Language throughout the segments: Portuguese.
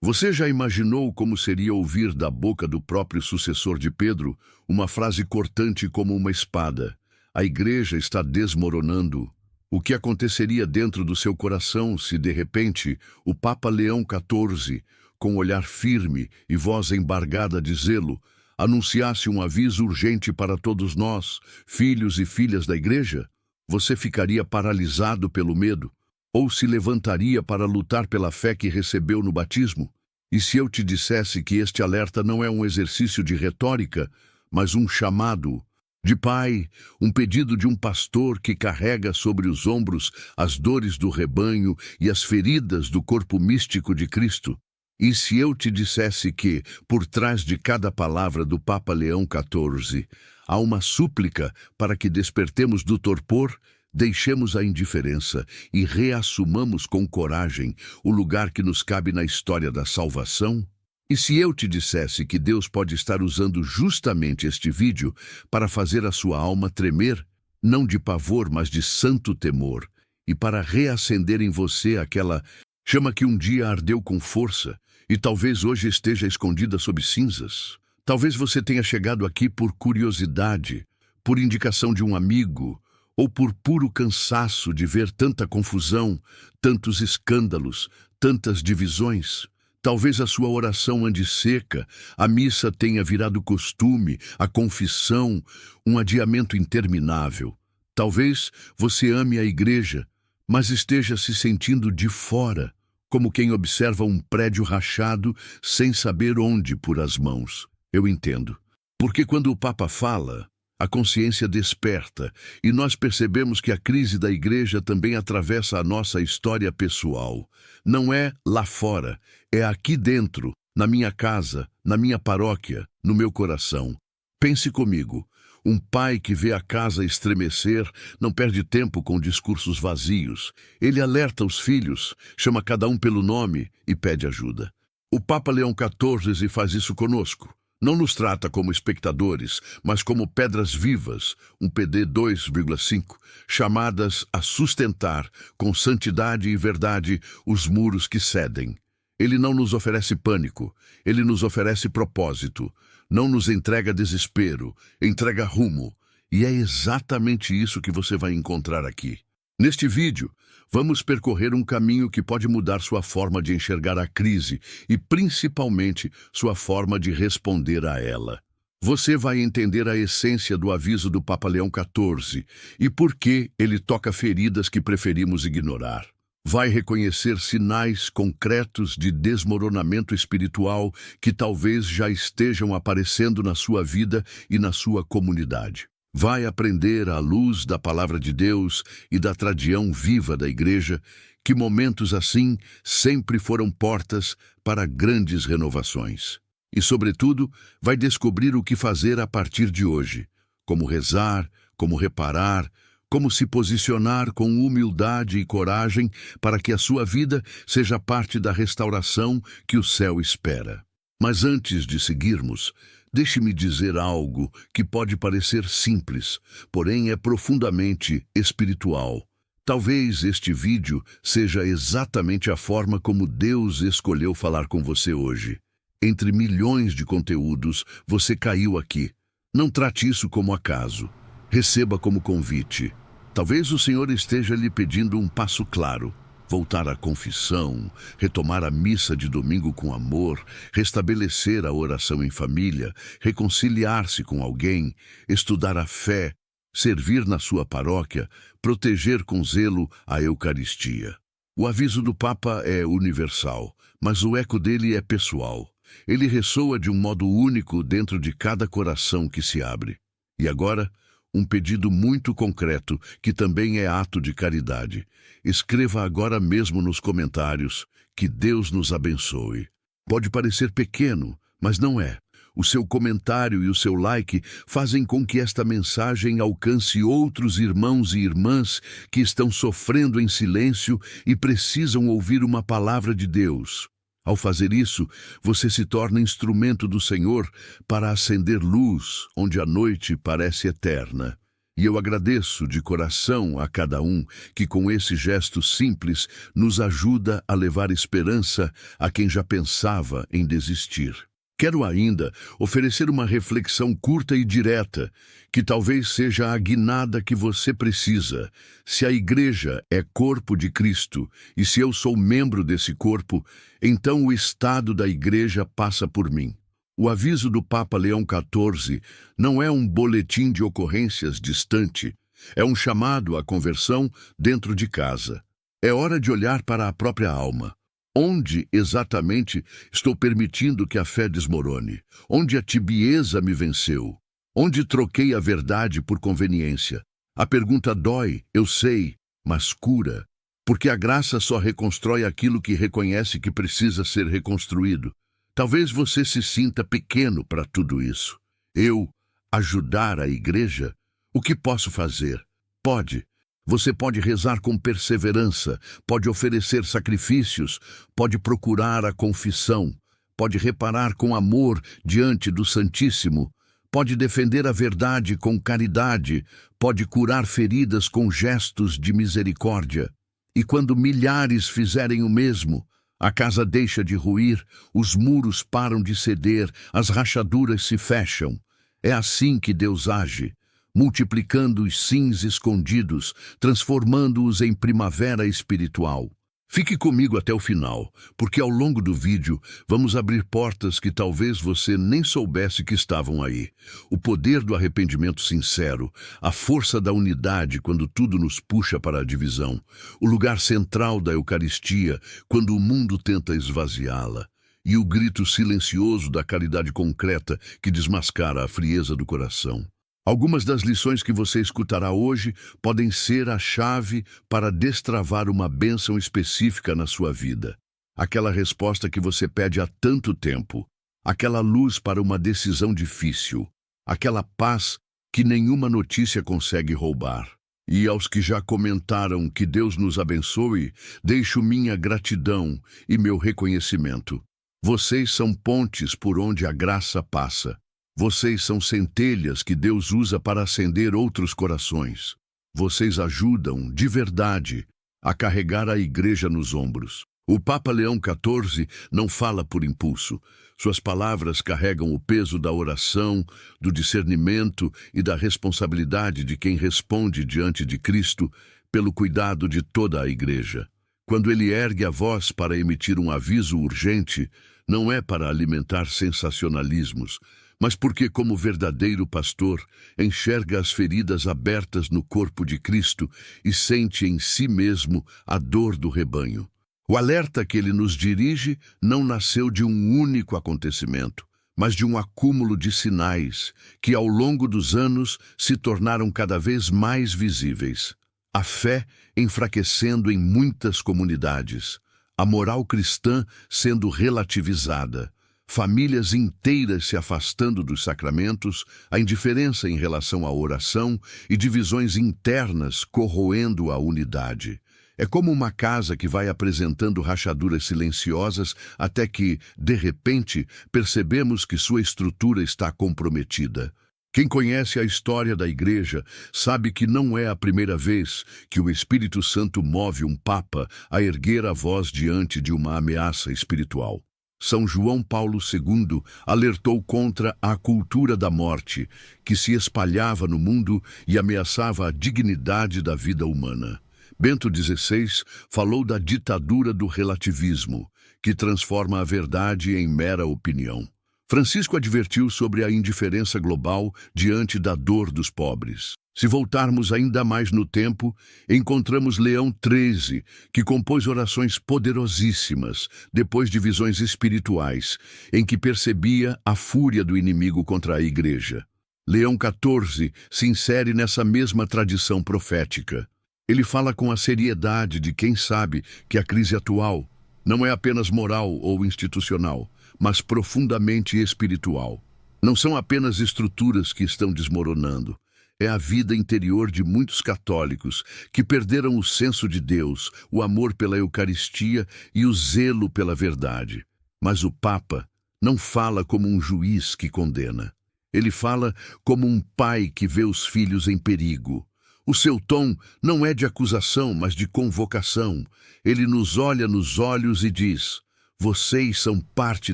Você já imaginou como seria ouvir da boca do próprio sucessor de Pedro uma frase cortante como uma espada? A igreja está desmoronando. O que aconteceria dentro do seu coração se, de repente, o Papa Leão XIV, com olhar firme e voz embargada de zelo, anunciasse um aviso urgente para todos nós, filhos e filhas da igreja? Você ficaria paralisado pelo medo? Ou se levantaria para lutar pela fé que recebeu no batismo? E se eu te dissesse que este alerta não é um exercício de retórica, mas um chamado de pai, um pedido de um pastor que carrega sobre os ombros as dores do rebanho e as feridas do corpo místico de Cristo? E se eu te dissesse que, por trás de cada palavra do Papa Leão XIV, há uma súplica para que despertemos do torpor, deixemos a indiferença e reassumamos com coragem o lugar que nos cabe na história da salvação? E se eu te dissesse que Deus pode estar usando justamente este vídeo para fazer a sua alma tremer, não de pavor, mas de santo temor, e para reacender em você aquela chama que um dia ardeu com força e talvez hoje esteja escondida sob cinzas? Talvez você tenha chegado aqui por curiosidade, por indicação de um amigo, ou por puro cansaço de ver tanta confusão, tantos escândalos, tantas divisões. Talvez a sua oração ande seca, a missa tenha virado costume, a confissão, um adiamento interminável. Talvez você ame a igreja, mas esteja se sentindo de fora, como quem observa um prédio rachado sem saber onde pôr as mãos. Eu entendo. Porque quando o Papa fala, a consciência desperta e nós percebemos que a crise da igreja também atravessa a nossa história pessoal. Não é lá fora, é aqui dentro, na minha casa, na minha paróquia, no meu coração. Pense comigo, um pai que vê a casa estremecer não perde tempo com discursos vazios. Ele alerta os filhos, chama cada um pelo nome e pede ajuda. O Papa Leão XIV faz isso conosco. Não nos trata como espectadores, mas como pedras vivas, um PD 2,5, chamadas a sustentar, com santidade e verdade, os muros que cedem. Ele não nos oferece pânico, ele nos oferece propósito. Não nos entrega desespero, entrega rumo. E é exatamente isso que você vai encontrar aqui. Neste vídeo, vamos percorrer um caminho que pode mudar sua forma de enxergar a crise e, principalmente, sua forma de responder a ela. Você vai entender a essência do aviso do Papa Leão XIV e por que ele toca feridas que preferimos ignorar. Vai reconhecer sinais concretos de desmoronamento espiritual que talvez já estejam aparecendo na sua vida e na sua comunidade. Vai aprender à luz da palavra de Deus e da tradição viva da igreja que momentos assim sempre foram portas para grandes renovações. E, sobretudo, vai descobrir o que fazer a partir de hoje, como rezar, como reparar, como se posicionar com humildade e coragem para que a sua vida seja parte da restauração que o céu espera. Mas antes de seguirmos, deixe-me dizer algo que pode parecer simples, porém é profundamente espiritual. Talvez este vídeo seja exatamente a forma como Deus escolheu falar com você hoje. Entre milhões de conteúdos, você caiu aqui. Não trate isso como acaso. Receba como convite. Talvez o Senhor esteja lhe pedindo um passo claro. Voltar à confissão, retomar a missa de domingo com amor, restabelecer a oração em família, reconciliar-se com alguém, estudar a fé, servir na sua paróquia, proteger com zelo a Eucaristia. O aviso do Papa é universal, mas o eco dele é pessoal. Ele ressoa de um modo único dentro de cada coração que se abre. E agora, um pedido muito concreto, que também é ato de caridade. Escreva agora mesmo nos comentários. Que Deus nos abençoe. Pode parecer pequeno, mas não é. O seu comentário e o seu like fazem com que esta mensagem alcance outros irmãos e irmãs que estão sofrendo em silêncio e precisam ouvir uma palavra de Deus. Ao fazer isso, você se torna instrumento do Senhor para acender luz onde a noite parece eterna. E eu agradeço de coração a cada um que com esse gesto simples nos ajuda a levar esperança a quem já pensava em desistir. Quero ainda oferecer uma reflexão curta e direta, que talvez seja a guinada que você precisa. Se a igreja é corpo de Cristo e se eu sou membro desse corpo, então o estado da igreja passa por mim. O aviso do Papa Leão XIV não é um boletim de ocorrências distante, é um chamado à conversão dentro de casa. É hora de olhar para a própria alma. Onde exatamente estou permitindo que a fé desmorone? Onde a tibieza me venceu? Onde troquei a verdade por conveniência? A pergunta dói, eu sei, mas cura, porque a graça só reconstrói aquilo que reconhece que precisa ser reconstruído. Talvez você se sinta pequeno para tudo isso. Eu ajudar a igreja? O que posso fazer? Pode. Você pode rezar com perseverança, pode oferecer sacrifícios, pode procurar a confissão, pode reparar com amor diante do Santíssimo, pode defender a verdade com caridade, pode curar feridas com gestos de misericórdia. E quando milhares fizerem o mesmo, a casa deixa de ruir, os muros param de ceder, as rachaduras se fecham. É assim que Deus age, multiplicando os sims escondidos, transformando-os em primavera espiritual. Fique comigo até o final, porque ao longo do vídeo vamos abrir portas que talvez você nem soubesse que estavam aí. O poder do arrependimento sincero, a força da unidade quando tudo nos puxa para a divisão, o lugar central da Eucaristia quando o mundo tenta esvaziá-la, e o grito silencioso da caridade concreta que desmascara a frieza do coração. Algumas das lições que você escutará hoje podem ser a chave para destravar uma bênção específica na sua vida. Aquela resposta que você pede há tanto tempo, aquela luz para uma decisão difícil, aquela paz que nenhuma notícia consegue roubar. E aos que já comentaram que Deus nos abençoe, deixo minha gratidão e meu reconhecimento. Vocês são pontes por onde a graça passa. Vocês são centelhas que Deus usa para acender outros corações. Vocês ajudam, de verdade, a carregar a igreja nos ombros. O Papa Leão XIV não fala por impulso. Suas palavras carregam o peso da oração, do discernimento e da responsabilidade de quem responde diante de Cristo pelo cuidado de toda a igreja. Quando ele ergue a voz para emitir um aviso urgente, não é para alimentar sensacionalismos, mas porque, como verdadeiro pastor, enxerga as feridas abertas no corpo de Cristo e sente em si mesmo a dor do rebanho. O alerta que ele nos dirige não nasceu de um único acontecimento, mas de um acúmulo de sinais que, ao longo dos anos, se tornaram cada vez mais visíveis. A fé enfraquecendo em muitas comunidades, a moral cristã sendo relativizada, famílias inteiras se afastando dos sacramentos, a indiferença em relação à oração e divisões internas corroendo a unidade. É como uma casa que vai apresentando rachaduras silenciosas até que, de repente, percebemos que sua estrutura está comprometida. Quem conhece a história da Igreja sabe que não é a primeira vez que o Espírito Santo move um Papa a erguer a voz diante de uma ameaça espiritual. São João Paulo II alertou contra a cultura da morte, que se espalhava no mundo e ameaçava a dignidade da vida humana. Bento XVI falou da ditadura do relativismo, que transforma a verdade em mera opinião. Francisco advertiu sobre a indiferença global diante da dor dos pobres. Se voltarmos ainda mais no tempo, encontramos Leão XIII, que compôs orações poderosíssimas, depois de visões espirituais, em que percebia a fúria do inimigo contra a Igreja. Leão XIV se insere nessa mesma tradição profética. Ele fala com a seriedade de quem sabe que a crise atual não é apenas moral ou institucional, mas profundamente espiritual. Não são apenas estruturas que estão desmoronando. É a vida interior de muitos católicos que perderam o senso de Deus, o amor pela Eucaristia e o zelo pela verdade. Mas o Papa não fala como um juiz que condena. Ele fala como um pai que vê os filhos em perigo. O seu tom não é de acusação, mas de convocação. Ele nos olha nos olhos e diz: vocês são parte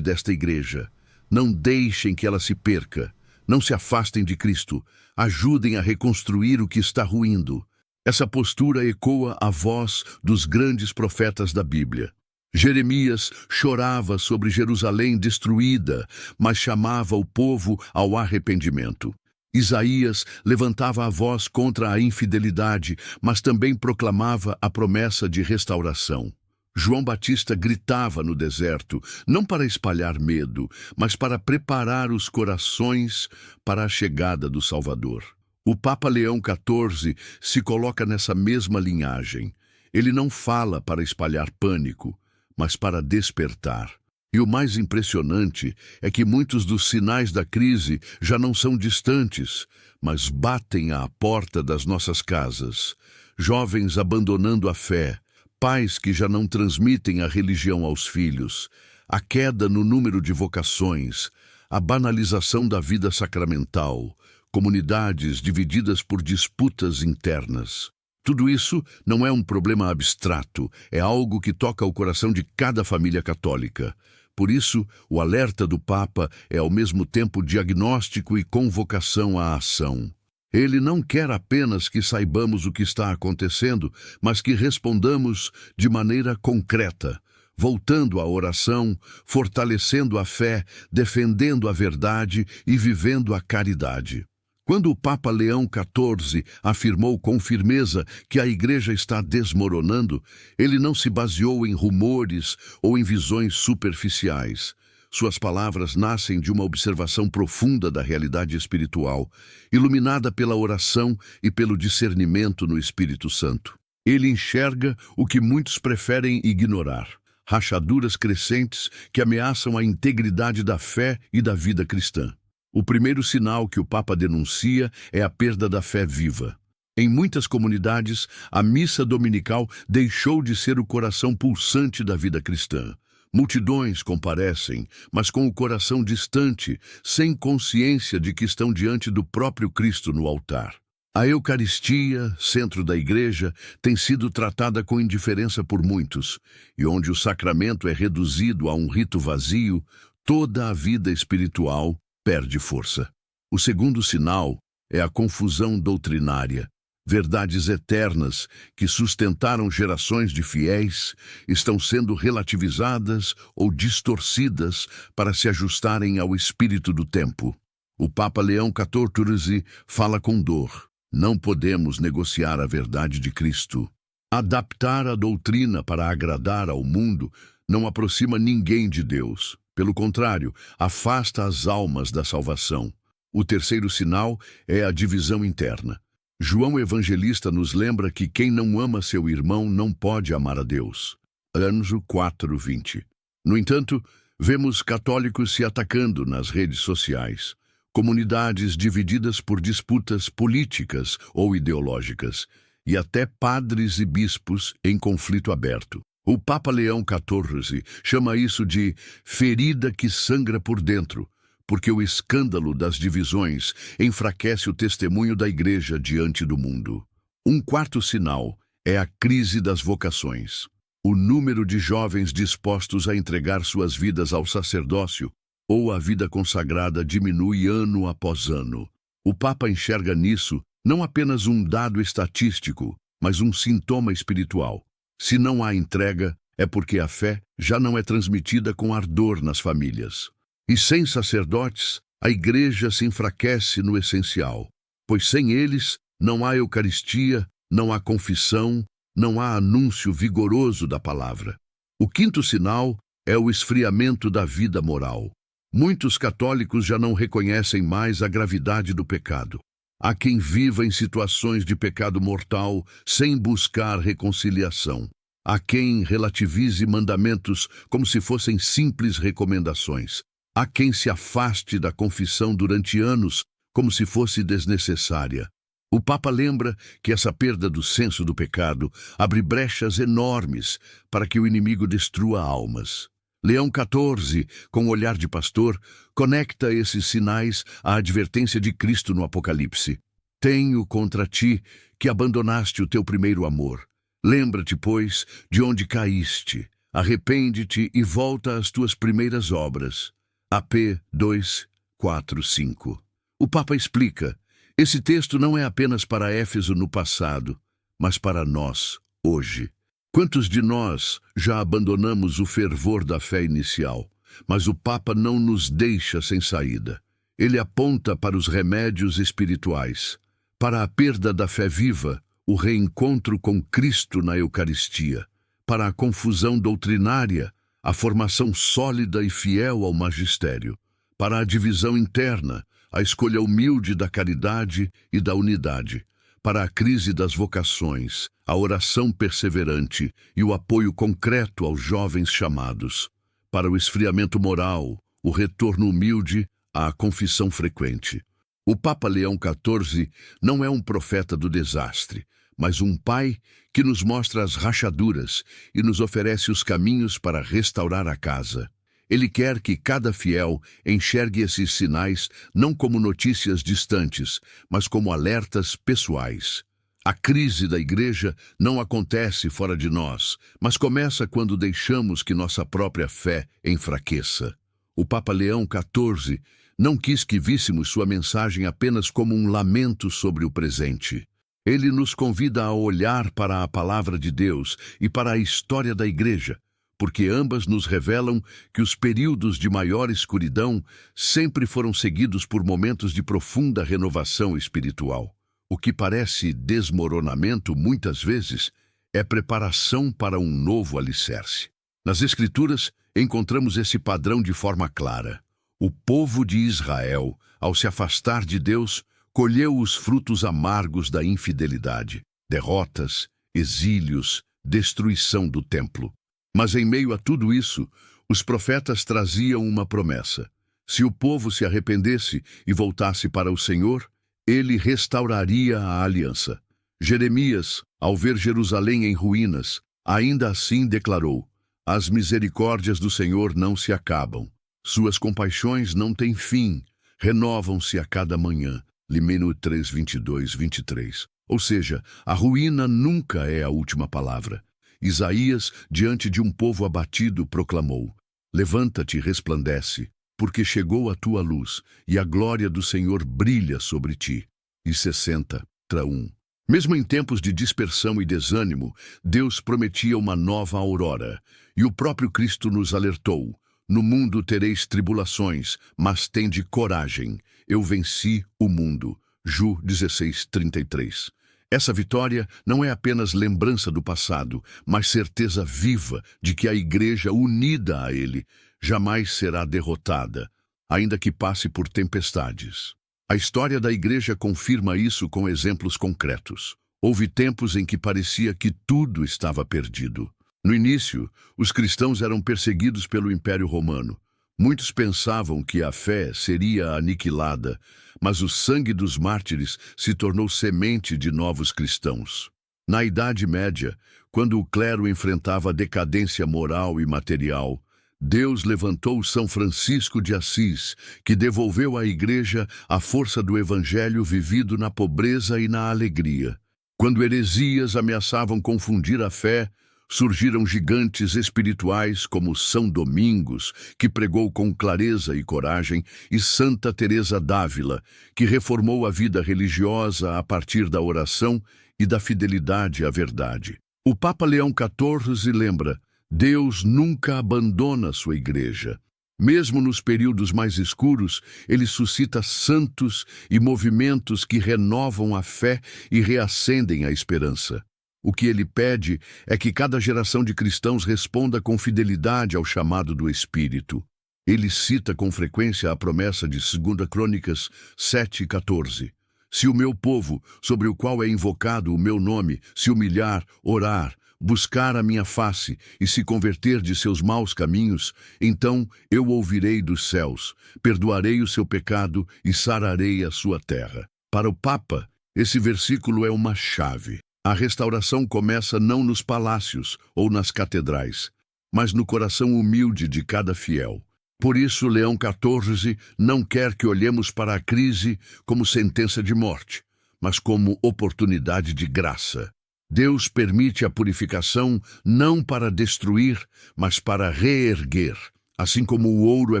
desta igreja. Não deixem que ela se perca. Não se afastem de Cristo. Ajudem a reconstruir o que está ruindo. Essa postura ecoa a voz dos grandes profetas da Bíblia. Jeremias chorava sobre Jerusalém destruída, mas chamava o povo ao arrependimento. Isaías levantava a voz contra a infidelidade, mas também proclamava a promessa de restauração. João Batista gritava no deserto, não para espalhar medo, mas para preparar os corações para a chegada do Salvador. O Papa Leão XIV se coloca nessa mesma linhagem. Ele não fala para espalhar pânico, mas para despertar. E o mais impressionante é que muitos dos sinais da crise já não são distantes, mas batem à porta das nossas casas. Jovens abandonando a fé, pais que já não transmitem a religião aos filhos, a queda no número de vocações, a banalização da vida sacramental, comunidades divididas por disputas internas. Tudo isso não é um problema abstrato, é algo que toca o coração de cada família católica. Por isso, o alerta do Papa é ao mesmo tempo diagnóstico e convocação à ação. Ele não quer apenas que saibamos o que está acontecendo, mas que respondamos de maneira concreta, voltando à oração, fortalecendo a fé, defendendo a verdade e vivendo a caridade. Quando o Papa Leão XIV afirmou com firmeza que a Igreja está desmoronando, ele não se baseou em rumores ou em visões superficiais. Suas palavras nascem de uma observação profunda da realidade espiritual, iluminada pela oração e pelo discernimento no Espírito Santo. Ele enxerga o que muitos preferem ignorar: rachaduras crescentes que ameaçam a integridade da fé e da vida cristã. O primeiro sinal que o Papa denuncia é a perda da fé viva. Em muitas comunidades, a missa dominical deixou de ser o coração pulsante da vida cristã. Multidões comparecem, mas com o coração distante, sem consciência de que estão diante do próprio Cristo no altar. A Eucaristia, centro da Igreja, tem sido tratada com indiferença por muitos, e onde o sacramento é reduzido a um rito vazio, toda a vida espiritual perde força. O segundo sinal é a confusão doutrinária. Verdades eternas que sustentaram gerações de fiéis estão sendo relativizadas ou distorcidas para se ajustarem ao espírito do tempo. O Papa Leão XIV fala com dor: não podemos negociar a verdade de Cristo. Adaptar a doutrina para agradar ao mundo não aproxima ninguém de Deus. Pelo contrário, afasta as almas da salvação. O terceiro sinal é a divisão interna. João Evangelista nos lembra que quem não ama seu irmão não pode amar a Deus. Êxodo 4:20. No entanto, vemos católicos se atacando nas redes sociais, comunidades divididas por disputas políticas ou ideológicas, e até padres e bispos em conflito aberto. O Papa Leão XIV chama isso de ferida que sangra por dentro, porque o escândalo das divisões enfraquece o testemunho da Igreja diante do mundo. Um quarto sinal é a crise das vocações. O número de jovens dispostos a entregar suas vidas ao sacerdócio ou à vida consagrada diminui ano após ano. O Papa enxerga nisso não apenas um dado estatístico, mas um sintoma espiritual. Se não há entrega, é porque a fé já não é transmitida com ardor nas famílias. E sem sacerdotes, a Igreja se enfraquece no essencial, pois sem eles não há Eucaristia, não há confissão, não há anúncio vigoroso da palavra. O quinto sinal é o esfriamento da vida moral. Muitos católicos já não reconhecem mais a gravidade do pecado. Há quem viva em situações de pecado mortal sem buscar reconciliação. Há quem relativize mandamentos como se fossem simples recomendações. Há quem se afaste da confissão durante anos como se fosse desnecessária. O Papa lembra que essa perda do senso do pecado abre brechas enormes para que o inimigo destrua almas. Leão 14, com olhar de pastor, conecta esses sinais à advertência de Cristo no Apocalipse. Tenho contra ti que abandonaste o teu primeiro amor. Lembra-te, pois, de onde caíste. Arrepende-te e volta às tuas primeiras obras. AP 2, 4, 5. O Papa explica, esse texto não é apenas para Éfeso no passado, mas para nós, hoje. Quantos de nós já abandonamos o fervor da fé inicial? Mas o Papa não nos deixa sem saída. Ele aponta para os remédios espirituais, para a perda da fé viva, o reencontro com Cristo na Eucaristia, para a confusão doutrinária, a formação sólida e fiel ao magistério, para a divisão interna, a escolha humilde da caridade e da unidade, para a crise das vocações, a oração perseverante e o apoio concreto aos jovens chamados, para o esfriamento moral, o retorno humilde à confissão frequente. O Papa Leão XIV não é um profeta do desastre, mas um pai que nos mostra as rachaduras e nos oferece os caminhos para restaurar a casa. Ele quer que cada fiel enxergue esses sinais não como notícias distantes, mas como alertas pessoais. A crise da Igreja não acontece fora de nós, mas começa quando deixamos que nossa própria fé enfraqueça. O Papa Leão XIV não quis que víssemos sua mensagem apenas como um lamento sobre o presente. Ele nos convida a olhar para a Palavra de Deus e para a história da Igreja, porque ambas nos revelam que os períodos de maior escuridão sempre foram seguidos por momentos de profunda renovação espiritual. O que parece desmoronamento, muitas vezes, é preparação para um novo alicerce. Nas Escrituras, encontramos esse padrão de forma clara. O povo de Israel, ao se afastar de Deus, colheu os frutos amargos da infidelidade, derrotas, exílios, destruição do templo. Mas em meio a tudo isso, os profetas traziam uma promessa. Se o povo se arrependesse e voltasse para o Senhor, ele restauraria a aliança. Jeremias, ao ver Jerusalém em ruínas, ainda assim declarou: as misericórdias do Senhor não se acabam. Suas compaixões não têm fim, renovam-se a cada manhã. Limeno 3, 22, 23. Ou seja, a ruína nunca é a última palavra. Isaías, diante de um povo abatido, proclamou: levanta-te e resplandece, porque chegou a tua luz, e a glória do Senhor brilha sobre ti. E 60:1. Mesmo em tempos de dispersão e desânimo, Deus prometia uma nova aurora, e o próprio Cristo nos alertou: no mundo tereis tribulações, mas tende coragem, eu venci o mundo. Ju 16:33. Essa vitória não é apenas lembrança do passado, mas certeza viva de que a Igreja unida a Ele jamais será derrotada, ainda que passe por tempestades. A história da Igreja confirma isso com exemplos concretos. Houve tempos em que parecia que tudo estava perdido. No início, os cristãos eram perseguidos pelo Império Romano. Muitos pensavam que a fé seria aniquilada, mas o sangue dos mártires se tornou semente de novos cristãos. Na Idade Média, quando o clero enfrentava a decadência moral e material, Deus levantou São Francisco de Assis, que devolveu à Igreja a força do Evangelho vivido na pobreza e na alegria. Quando heresias ameaçavam confundir a fé, surgiram gigantes espirituais como São Domingos, que pregou com clareza e coragem, e Santa Teresa d'Ávila, que reformou a vida religiosa a partir da oração e da fidelidade à verdade. O Papa Leão XIV lembra: Deus nunca abandona sua Igreja. Mesmo nos períodos mais escuros, ele suscita santos e movimentos que renovam a fé e reacendem a esperança. O que ele pede é que cada geração de cristãos responda com fidelidade ao chamado do Espírito. Ele cita com frequência a promessa de 2 Crônicas 7:14. Se o meu povo, sobre o qual é invocado o meu nome, se humilhar, orar, buscar a minha face e se converter de seus maus caminhos, então eu ouvirei dos céus, perdoarei o seu pecado e sararei a sua terra. Para o Papa, esse versículo é uma chave. A restauração começa não nos palácios ou nas catedrais, mas no coração humilde de cada fiel. Por isso, Leão 14 não quer que olhemos para a crise como sentença de morte, mas como oportunidade de graça. Deus permite a purificação não para destruir, mas para reerguer. Assim como o ouro é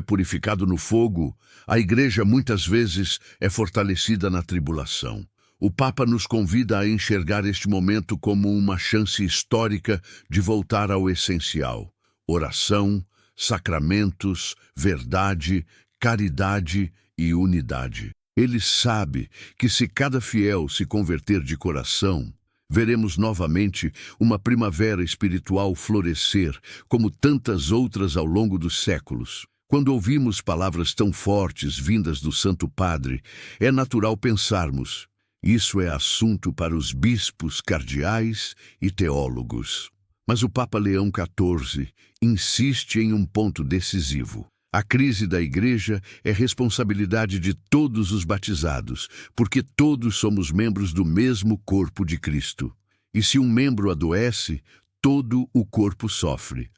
purificado no fogo, a igreja muitas vezes é fortalecida na tribulação. O Papa nos convida a enxergar este momento como uma chance histórica de voltar ao essencial: oração, sacramentos, verdade, caridade e unidade. Ele sabe que se cada fiel se converter de coração, veremos novamente uma primavera espiritual florescer, como tantas outras ao longo dos séculos. Quando ouvimos palavras tão fortes vindas do Santo Padre, é natural pensarmos: isso é assunto para os bispos, cardeais e teólogos. Mas o Papa Leão 14 insiste em um ponto decisivo. A crise da Igreja é responsabilidade de todos os batizados, porque todos somos membros do mesmo corpo de Cristo. E se um membro adoece, todo o corpo sofre.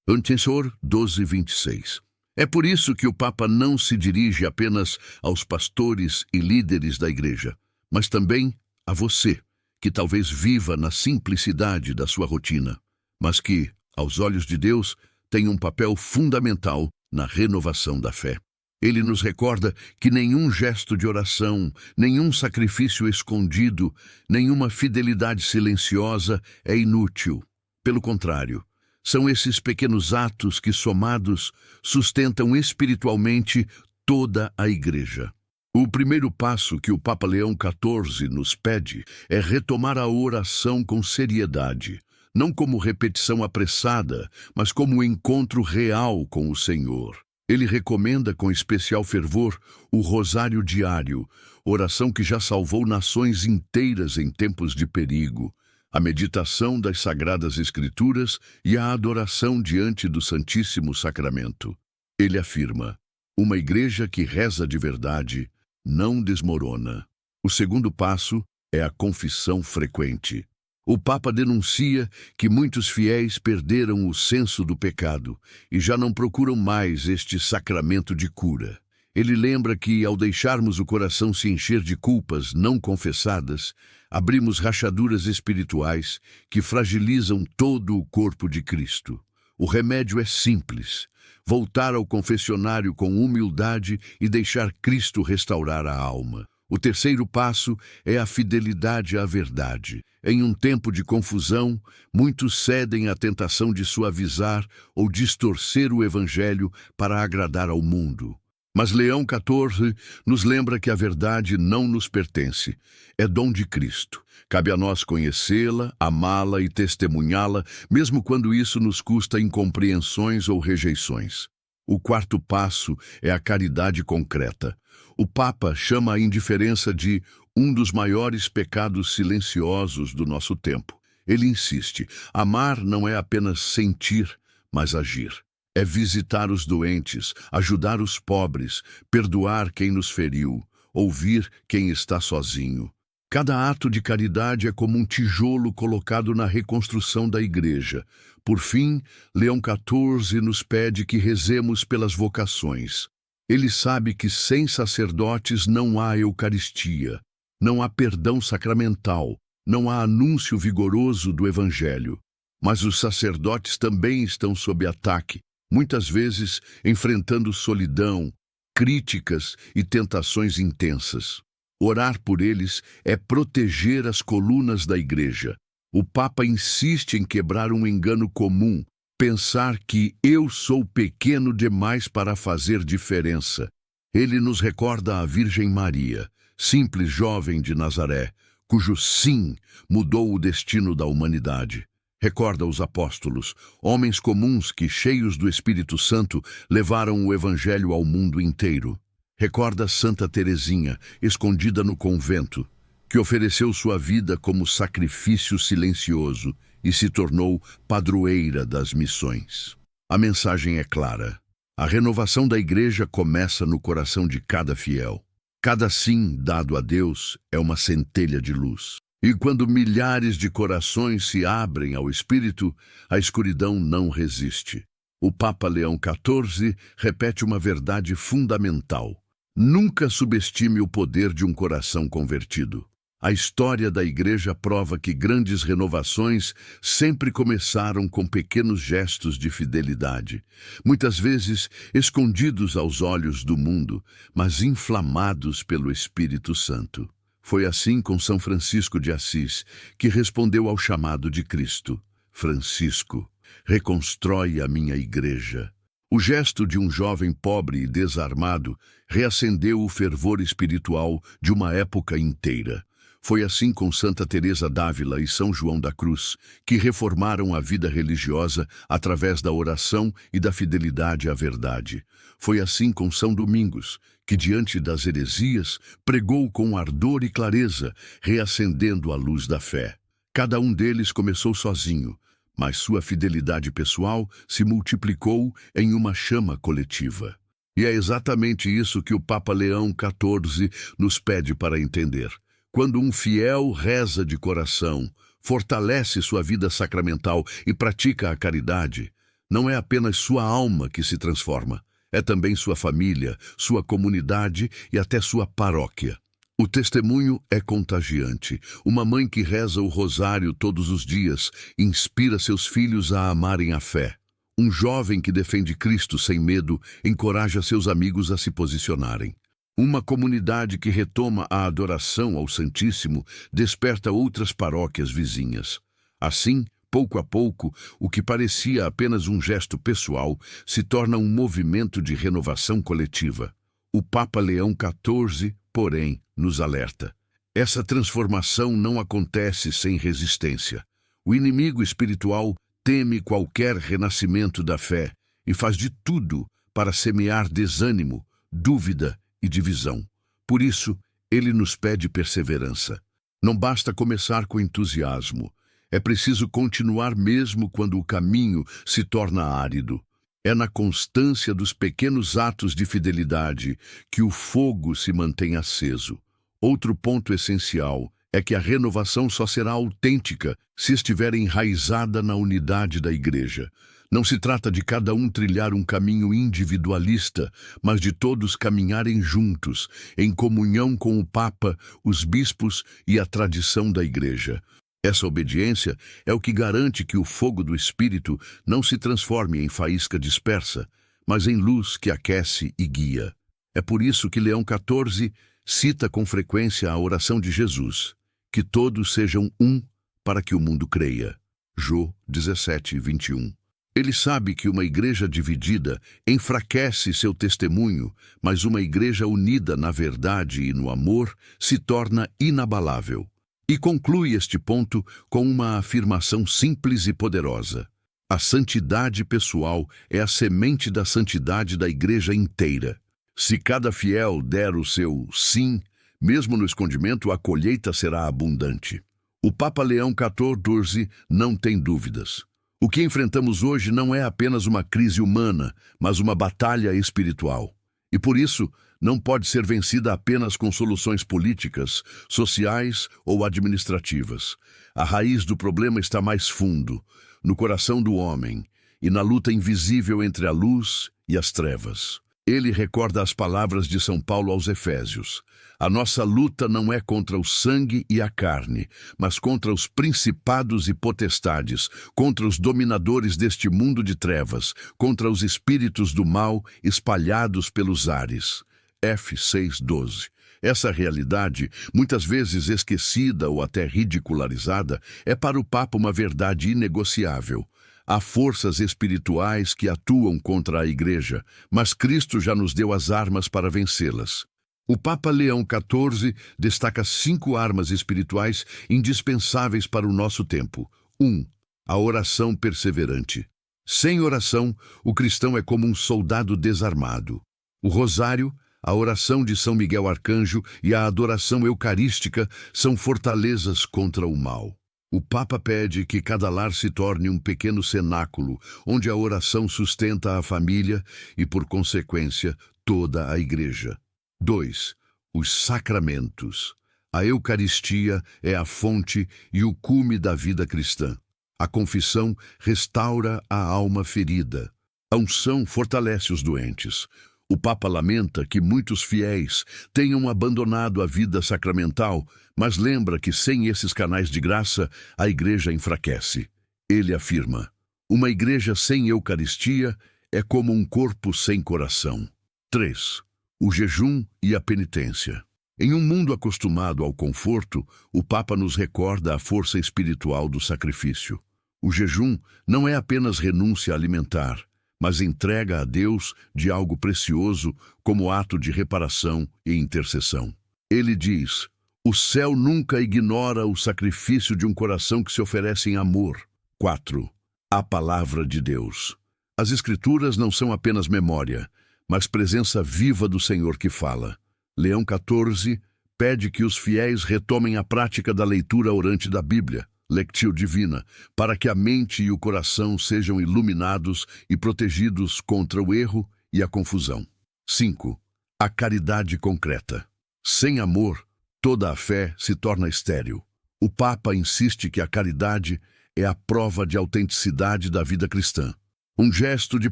1 Tessalonicenses 12:26. É por isso que o Papa não se dirige apenas aos pastores e líderes da Igreja, mas também a você, que talvez viva na simplicidade da sua rotina, mas que, aos olhos de Deus, tem um papel fundamental na renovação da fé. Ele nos recorda que nenhum gesto de oração, nenhum sacrifício escondido, nenhuma fidelidade silenciosa é inútil. Pelo contrário, são esses pequenos atos que, somados, sustentam espiritualmente toda a Igreja. O primeiro passo que o Papa Leão 14 nos pede é retomar a oração com seriedade, não como repetição apressada, mas como encontro real com o Senhor. Ele recomenda com especial fervor o rosário diário, oração que já salvou nações inteiras em tempos de perigo, a meditação das Sagradas Escrituras e a adoração diante do Santíssimo Sacramento. Ele afirma: uma igreja que reza de verdade não desmorona. O segundo passo é a confissão frequente. O Papa denuncia que muitos fiéis perderam o senso do pecado e já não procuram mais este sacramento de cura. Ele lembra que, ao deixarmos o coração se encher de culpas não confessadas, abrimos rachaduras espirituais que fragilizam todo o corpo de Cristo. O remédio é simples: voltar ao confessionário com humildade e deixar Cristo restaurar a alma. O terceiro passo é a fidelidade à verdade. Em um tempo de confusão, muitos cedem à tentação de suavizar ou distorcer o Evangelho para agradar ao mundo. Mas Leão 14 nos lembra que a verdade não nos pertence, é dom de Cristo. Cabe a nós conhecê-la, amá-la e testemunhá-la, mesmo quando isso nos custa incompreensões ou rejeições. O quarto passo é a caridade concreta. O Papa chama a indiferença de um dos maiores pecados silenciosos do nosso tempo. Ele insiste: amar não é apenas sentir, mas agir. É visitar os doentes, ajudar os pobres, perdoar quem nos feriu, ouvir quem está sozinho. Cada ato de caridade é como um tijolo colocado na reconstrução da Igreja. Por fim, Leão 14 nos pede que rezemos pelas vocações. Ele sabe que sem sacerdotes não há Eucaristia, não há perdão sacramental, não há anúncio vigoroso do Evangelho. Mas os sacerdotes também estão sob ataque, muitas vezes enfrentando solidão, críticas e tentações intensas. Orar por eles é proteger as colunas da Igreja. O Papa insiste em quebrar um engano comum: pensar que eu sou pequeno demais para fazer diferença. Ele nos recorda a Virgem Maria, simples jovem de Nazaré, cujo sim mudou o destino da humanidade. Recorda os apóstolos, homens comuns que, cheios do Espírito Santo, levaram o Evangelho ao mundo inteiro. Recorda Santa Teresinha, escondida no convento, que ofereceu sua vida como sacrifício silencioso e se tornou padroeira das missões. A mensagem é clara: a renovação da Igreja começa no coração de cada fiel. Cada sim dado a Deus é uma centelha de luz. E quando milhares de corações se abrem ao Espírito, a escuridão não resiste. O Papa Leão XIV repete uma verdade fundamental: nunca subestime o poder de um coração convertido. A história da Igreja prova que grandes renovações sempre começaram com pequenos gestos de fidelidade, muitas vezes escondidos aos olhos do mundo, mas inflamados pelo Espírito Santo. Foi assim com São Francisco de Assis, que respondeu ao chamado de Cristo: Francisco, reconstrói a minha igreja. O gesto de um jovem pobre e desarmado reacendeu o fervor espiritual de uma época inteira. Foi assim com Santa Teresa d'Ávila e São João da Cruz, que reformaram a vida religiosa através da oração e da fidelidade à verdade. Foi assim com São Domingos, que diante das heresias pregou com ardor e clareza, reacendendo a luz da fé. Cada um deles começou sozinho, mas sua fidelidade pessoal se multiplicou em uma chama coletiva. E é exatamente isso que o Papa Leão XIV nos pede para entender. Quando um fiel reza de coração, fortalece sua vida sacramental e pratica a caridade, não é apenas sua alma que se transforma, é também sua família, sua comunidade e até sua paróquia. O testemunho é contagiante. Uma mãe que reza o rosário todos os dias inspira seus filhos a amarem a fé. Um jovem que defende Cristo sem medo encoraja seus amigos a se posicionarem. Uma comunidade que retoma a adoração ao Santíssimo desperta outras paróquias vizinhas. Assim, pouco a pouco, o que parecia apenas um gesto pessoal se torna um movimento de renovação coletiva. O Papa Leão XIV, porém, nos alerta: essa transformação não acontece sem resistência. O inimigo espiritual teme qualquer renascimento da fé e faz de tudo para semear desânimo, dúvida e divisão. Por isso, ele nos pede perseverança. Não basta começar com entusiasmo. É preciso continuar mesmo quando o caminho se torna árido. É na constância dos pequenos atos de fidelidade que o fogo se mantém aceso. Outro ponto essencial é que a renovação só será autêntica se estiver enraizada na unidade da Igreja. Não se trata de cada um trilhar um caminho individualista, mas de todos caminharem juntos, em comunhão com o Papa, os bispos e a tradição da Igreja. Essa obediência é o que garante que o fogo do Espírito não se transforme em faísca dispersa, mas em luz que aquece e guia. É por isso que Leão XIV cita com frequência a oração de Jesus: que todos sejam um para que o mundo creia. Jô 17:21. Ele sabe que uma igreja dividida enfraquece seu testemunho, mas uma igreja unida na verdade e no amor se torna inabalável. E conclui este ponto com uma afirmação simples e poderosa: a santidade pessoal é a semente da santidade da igreja inteira. Se cada fiel der o seu sim, mesmo no escondimento, a colheita será abundante. O Papa Leão XIV não tem dúvidas. O que enfrentamos hoje não é apenas uma crise humana, mas uma batalha espiritual. E por isso, não pode ser vencida apenas com soluções políticas, sociais ou administrativas. A raiz do problema está mais fundo, no coração do homem, e na luta invisível entre a luz e as trevas. Ele recorda as palavras de São Paulo aos Efésios: a nossa luta não é contra o sangue e a carne, mas contra os principados e potestades, contra os dominadores deste mundo de trevas, contra os espíritos do mal espalhados pelos ares. F. 6:12. Essa realidade, muitas vezes esquecida ou até ridicularizada, é para o Papa uma verdade inegociável. Há forças espirituais que atuam contra a Igreja, mas Cristo já nos deu as armas para vencê-las. O Papa Leão XIV destaca 5 armas espirituais indispensáveis para o nosso tempo. 1. A oração perseverante. Sem oração, o cristão é como um soldado desarmado. O rosário, a oração de São Miguel Arcanjo e a adoração eucarística são fortalezas contra o mal. O Papa pede que cada lar se torne um pequeno cenáculo, onde a oração sustenta a família e, por consequência, toda a Igreja. 2. Os sacramentos. A Eucaristia é a fonte e o cume da vida cristã. A confissão restaura a alma ferida. A unção fortalece os doentes. O Papa lamenta que muitos fiéis tenham abandonado a vida sacramental, mas lembra que sem esses canais de graça, a Igreja enfraquece. Ele afirma: uma igreja sem Eucaristia é como um corpo sem coração. 3. O jejum e a penitência. Em um mundo acostumado ao conforto, o Papa nos recorda a força espiritual do sacrifício. O jejum não é apenas renúncia alimentar, mas entrega a Deus de algo precioso como ato de reparação e intercessão. Ele diz: o céu nunca ignora o sacrifício de um coração que se oferece em amor. 4. A palavra de Deus. As Escrituras não são apenas memória, mas presença viva do Senhor que fala. Leão 14 pede que os fiéis retomem a prática da leitura orante da Bíblia, Lectio Divina, para que a mente e o coração sejam iluminados e protegidos contra o erro e a confusão. 5. A caridade concreta. Sem amor, toda a fé se torna estéril. O Papa insiste que a caridade é a prova de autenticidade da vida cristã. Um gesto de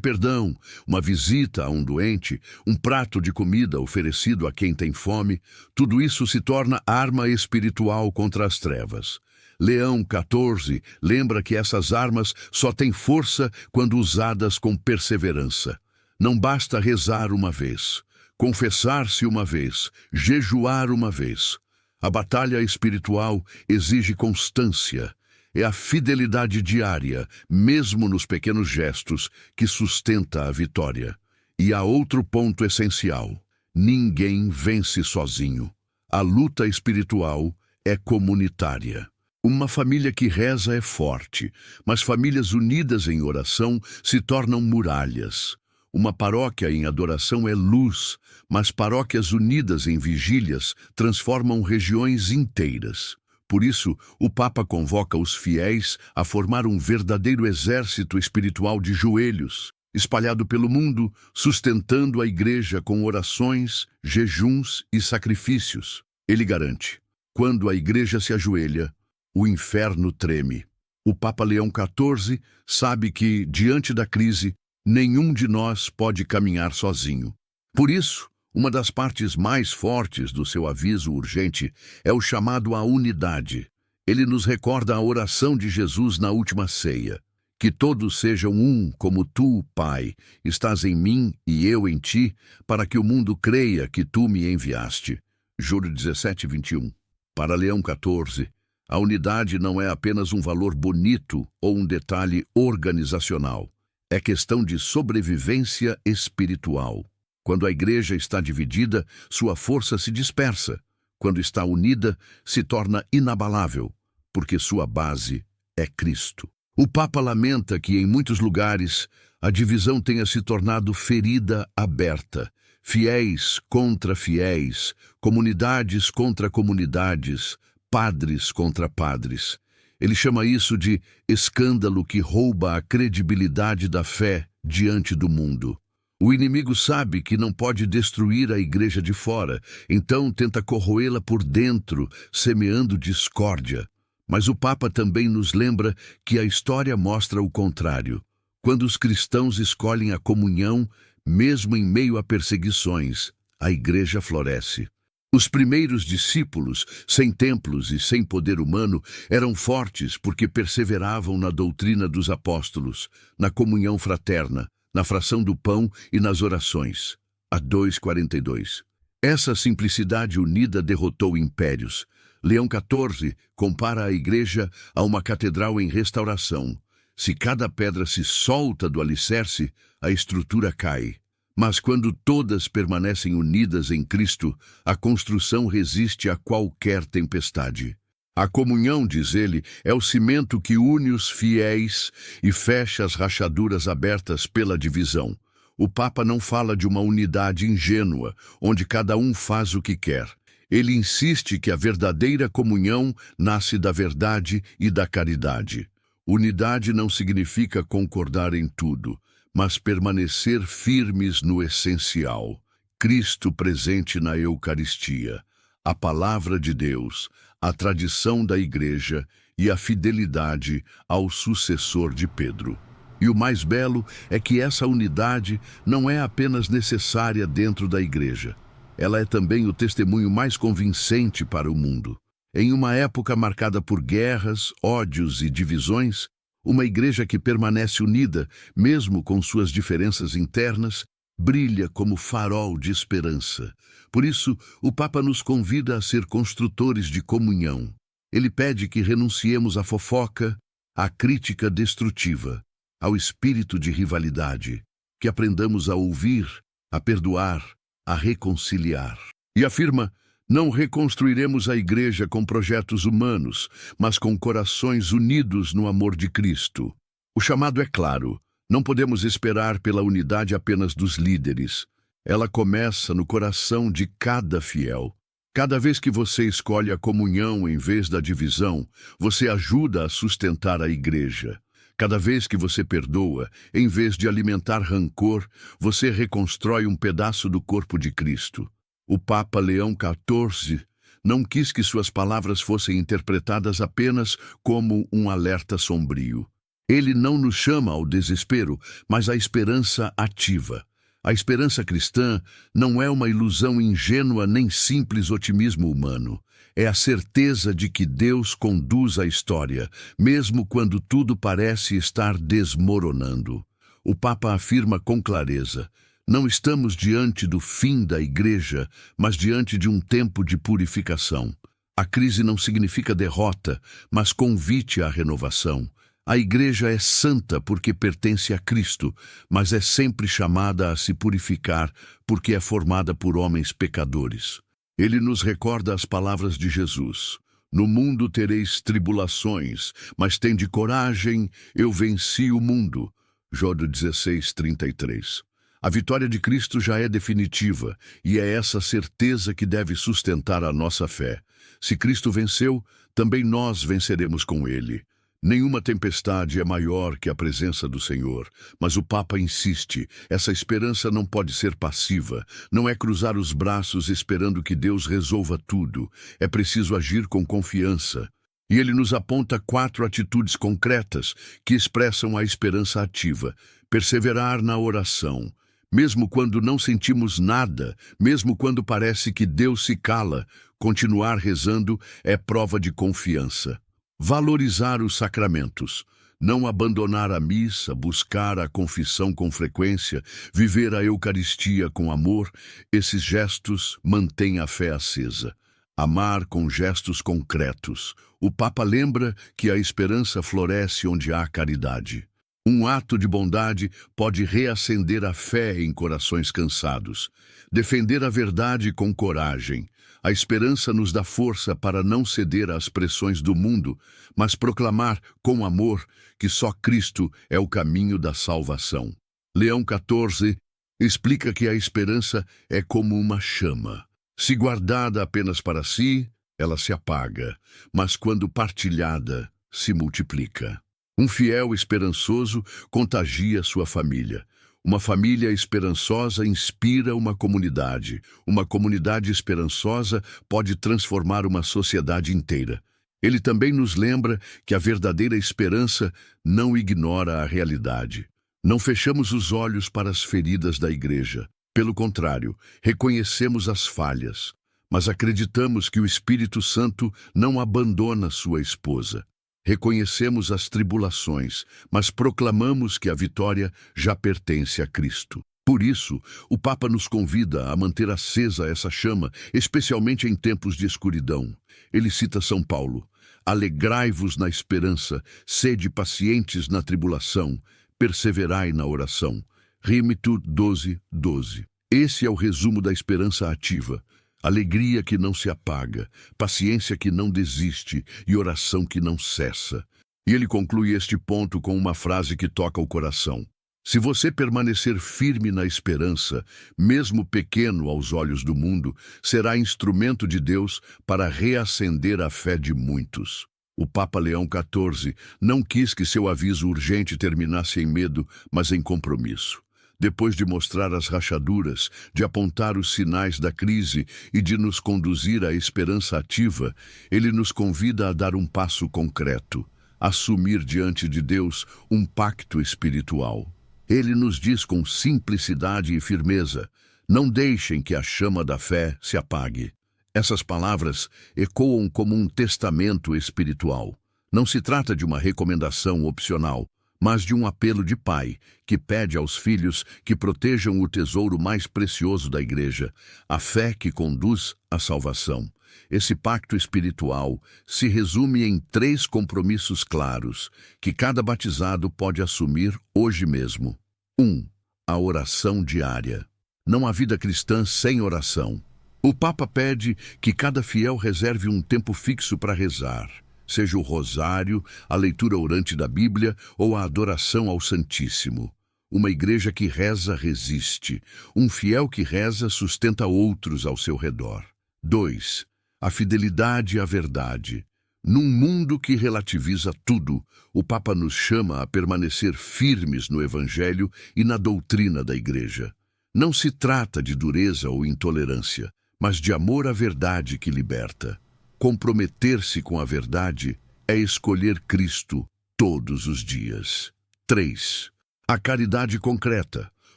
perdão, uma visita a um doente, um prato de comida oferecido a quem tem fome, tudo isso se torna arma espiritual contra as trevas. Leão 14 lembra que essas armas só têm força quando usadas com perseverança. Não basta rezar uma vez, confessar-se uma vez, jejuar uma vez. A batalha espiritual exige constância. É a fidelidade diária, mesmo nos pequenos gestos, que sustenta a vitória. E há outro ponto essencial: ninguém vence sozinho. A luta espiritual é comunitária. Uma família que reza é forte, mas famílias unidas em oração se tornam muralhas. Uma paróquia em adoração é luz, mas paróquias unidas em vigílias transformam regiões inteiras. Por isso, o Papa convoca os fiéis a formar um verdadeiro exército espiritual de joelhos, espalhado pelo mundo, sustentando a Igreja com orações, jejuns e sacrifícios. Ele garante: quando a Igreja se ajoelha, o inferno treme. O Papa Leão XIV sabe que, diante da crise, nenhum de nós pode caminhar sozinho. Por isso, uma das partes mais fortes do seu aviso urgente é o chamado à unidade. Ele nos recorda a oração de Jesus na última ceia: que todos sejam um, como tu, Pai, estás em mim e eu em ti, para que o mundo creia que tu me enviaste. João 17, 21. Para Leão XIV, a unidade não é apenas um valor bonito ou um detalhe organizacional. É questão de sobrevivência espiritual. Quando a Igreja está dividida, sua força se dispersa. Quando está unida, se torna inabalável, porque sua base é Cristo. O Papa lamenta que, em muitos lugares, a divisão tenha se tornado ferida aberta. Fiéis contra fiéis, comunidades contra comunidades, padres contra padres. Ele chama isso de escândalo que rouba a credibilidade da fé diante do mundo. O inimigo sabe que não pode destruir a Igreja de fora, então tenta corroê-la por dentro, semeando discórdia. Mas o Papa também nos lembra que a história mostra o contrário. Quando os cristãos escolhem a comunhão, mesmo em meio a perseguições, a Igreja floresce. Os primeiros discípulos, sem templos e sem poder humano, eram fortes porque perseveravam na doutrina dos apóstolos, na comunhão fraterna, na fração do pão e nas orações. A 2:42. Essa simplicidade unida derrotou impérios. Leão XIV compara a Igreja a uma catedral em restauração. Se cada pedra se solta do alicerce, a estrutura cai. Mas quando todas permanecem unidas em Cristo, a construção resiste a qualquer tempestade. A comunhão, diz ele, é o cimento que une os fiéis e fecha as rachaduras abertas pela divisão. O Papa não fala de uma unidade ingênua, onde cada um faz o que quer. Ele insiste que a verdadeira comunhão nasce da verdade e da caridade. Unidade não significa concordar em tudo, mas permanecer firmes no essencial. Cristo presente na Eucaristia, a palavra de Deus, a tradição da Igreja e a fidelidade ao sucessor de Pedro. E o mais belo é que essa unidade não é apenas necessária dentro da Igreja. Ela é também o testemunho mais convincente para o mundo. Em uma época marcada por guerras, ódios e divisões, uma igreja que permanece unida, mesmo com suas diferenças internas, brilha como farol de esperança. Por isso, o Papa nos convida a ser construtores de comunhão. Ele pede que renunciemos à fofoca, à crítica destrutiva, ao espírito de rivalidade, que aprendamos a ouvir, a perdoar, a reconciliar. E afirma: não reconstruiremos a igreja com projetos humanos, mas com corações unidos no amor de Cristo. O chamado é claro: não podemos esperar pela unidade apenas dos líderes. Ela começa no coração de cada fiel. Cada vez que você escolhe a comunhão em vez da divisão, você ajuda a sustentar a igreja. Cada vez que você perdoa, em vez de alimentar rancor, você reconstrói um pedaço do corpo de Cristo. O Papa Leão XIV não quis que suas palavras fossem interpretadas apenas como um alerta sombrio. Ele não nos chama ao desespero, mas à esperança ativa. A esperança cristã não é uma ilusão ingênua nem simples otimismo humano. É a certeza de que Deus conduz a história, mesmo quando tudo parece estar desmoronando. O Papa afirma com clareza: não estamos diante do fim da Igreja, mas diante de um tempo de purificação. A crise não significa derrota, mas convite à renovação. A Igreja é santa porque pertence a Cristo, mas é sempre chamada a se purificar porque é formada por homens pecadores. Ele nos recorda as palavras de Jesus: no mundo tereis tribulações, mas tende coragem, eu venci o mundo. João 16:33. A vitória de Cristo já é definitiva, e é essa certeza que deve sustentar a nossa fé. Se Cristo venceu, também nós venceremos com Ele. Nenhuma tempestade é maior que a presença do Senhor, mas o Papa insiste: essa esperança não pode ser passiva, não é cruzar os braços esperando que Deus resolva tudo, é preciso agir com confiança. E ele nos aponta 4 atitudes concretas que expressam a esperança ativa: perseverar na oração. Mesmo quando não sentimos nada, mesmo quando parece que Deus se cala, continuar rezando é prova de confiança. Valorizar os sacramentos, não abandonar a missa, buscar a confissão com frequência, viver a Eucaristia com amor, esses gestos mantêm a fé acesa. Amar com gestos concretos. O Papa lembra que a esperança floresce onde há caridade. Um ato de bondade pode reacender a fé em corações cansados. Defender a verdade com coragem. A esperança nos dá força para não ceder às pressões do mundo, mas proclamar com amor que só Cristo é o caminho da salvação. Leão XIV explica que a esperança é como uma chama. Se guardada apenas para si, ela se apaga, mas quando partilhada, se multiplica. Um fiel esperançoso contagia sua família. Uma família esperançosa inspira uma comunidade. Uma comunidade esperançosa pode transformar uma sociedade inteira. Ele também nos lembra que a verdadeira esperança não ignora a realidade. Não fechamos os olhos para as feridas da Igreja. Pelo contrário, reconhecemos as falhas, mas acreditamos que o Espírito Santo não abandona sua esposa. Reconhecemos as tribulações, mas proclamamos que a vitória já pertence a Cristo. Por isso, o Papa nos convida a manter acesa essa chama, especialmente em tempos de escuridão. Ele cita São Paulo: alegrai-vos na esperança, sede pacientes na tribulação, perseverai na oração. Rímito 12:12. Esse é o resumo da esperança ativa. Alegria que não se apaga, paciência que não desiste e oração que não cessa. E ele conclui este ponto com uma frase que toca o coração: se você permanecer firme na esperança, mesmo pequeno aos olhos do mundo, será instrumento de Deus para reacender a fé de muitos. O Papa Leão XIV não quis que seu aviso urgente terminasse em medo, mas em compromisso. Depois de mostrar as rachaduras, de apontar os sinais da crise e de nos conduzir à esperança ativa, ele nos convida a dar um passo concreto, assumir diante de Deus um pacto espiritual. Ele nos diz com simplicidade e firmeza: não deixem que a chama da fé se apague. Essas palavras ecoam como um testamento espiritual. Não se trata de uma recomendação opcional, mas de um apelo de pai que pede aos filhos que protejam o tesouro mais precioso da igreja, a fé que conduz à salvação. Esse pacto espiritual se resume em 3 compromissos claros que cada batizado pode assumir hoje mesmo. 1. A oração diária. Não há vida cristã sem oração. O Papa pede que cada fiel reserve um tempo fixo para rezar, seja o rosário, a leitura orante da Bíblia ou a adoração ao Santíssimo. Uma igreja que reza resiste. Um fiel que reza sustenta outros ao seu redor. 2. A fidelidade à verdade. Num mundo que relativiza tudo, o Papa nos chama a permanecer firmes no Evangelho e na doutrina da Igreja. Não se trata de dureza ou intolerância, mas de amor à verdade que liberta. Comprometer-se com a verdade é escolher Cristo todos os dias. 3. A caridade concreta.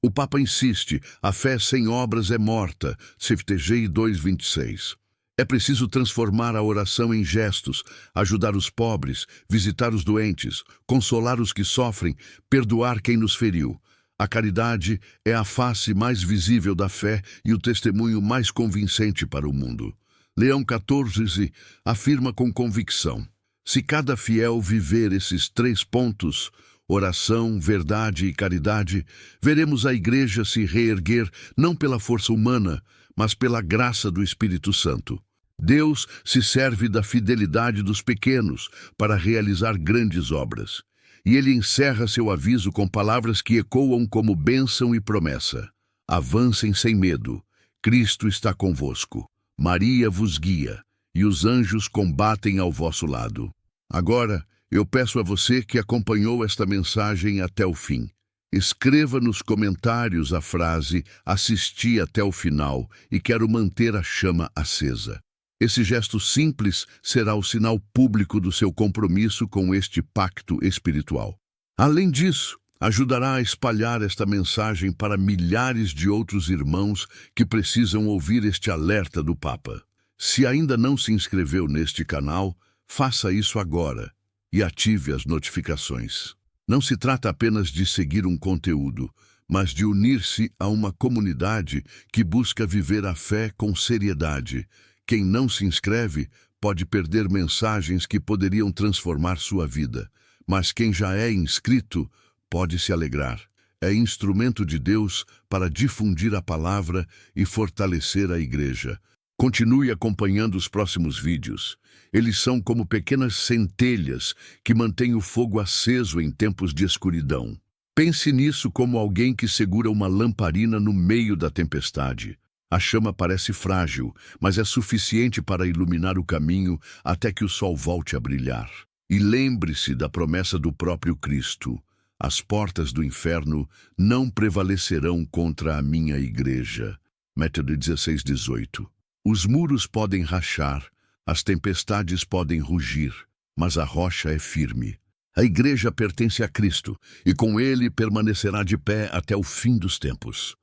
O Papa insiste: a fé sem obras é morta, CFTG 2:26. É preciso transformar a oração em gestos, ajudar os pobres, visitar os doentes, consolar os que sofrem, perdoar quem nos feriu. A caridade é a face mais visível da fé e o testemunho mais convincente para o mundo. Leão XIV afirma com convicção: se cada fiel viver esses 3 pontos, oração, verdade e caridade, veremos a Igreja se reerguer não pela força humana, mas pela graça do Espírito Santo. Deus se serve da fidelidade dos pequenos para realizar grandes obras. E ele encerra seu aviso com palavras que ecoam como bênção e promessa. Avancem sem medo. Cristo está convosco. Maria vos guia, e os anjos combatem ao vosso lado. Agora, eu peço a você que acompanhou esta mensagem até o fim. Escreva nos comentários a frase "assisti até o final e quero manter a chama acesa". Esse gesto simples será o sinal público do seu compromisso com este pacto espiritual. Além disso, ajudará a espalhar esta mensagem para milhares de outros irmãos que precisam ouvir este alerta do Papa. Se ainda não se inscreveu neste canal, faça isso agora e ative as notificações. Não se trata apenas de seguir um conteúdo, mas de unir-se a uma comunidade que busca viver a fé com seriedade. Quem não se inscreve pode perder mensagens que poderiam transformar sua vida, mas quem já é inscrito pode se alegrar. É instrumento de Deus para difundir a palavra e fortalecer a Igreja. Continue acompanhando os próximos vídeos. Eles são como pequenas centelhas que mantêm o fogo aceso em tempos de escuridão. Pense nisso como alguém que segura uma lamparina no meio da tempestade. A chama parece frágil, mas é suficiente para iluminar o caminho até que o sol volte a brilhar. E lembre-se da promessa do próprio Cristo: as portas do inferno não prevalecerão contra a minha igreja. Mateus 16:18. Os muros podem rachar, as tempestades podem rugir, mas a rocha é firme. A igreja pertence a Cristo, e com ele permanecerá de pé até o fim dos tempos.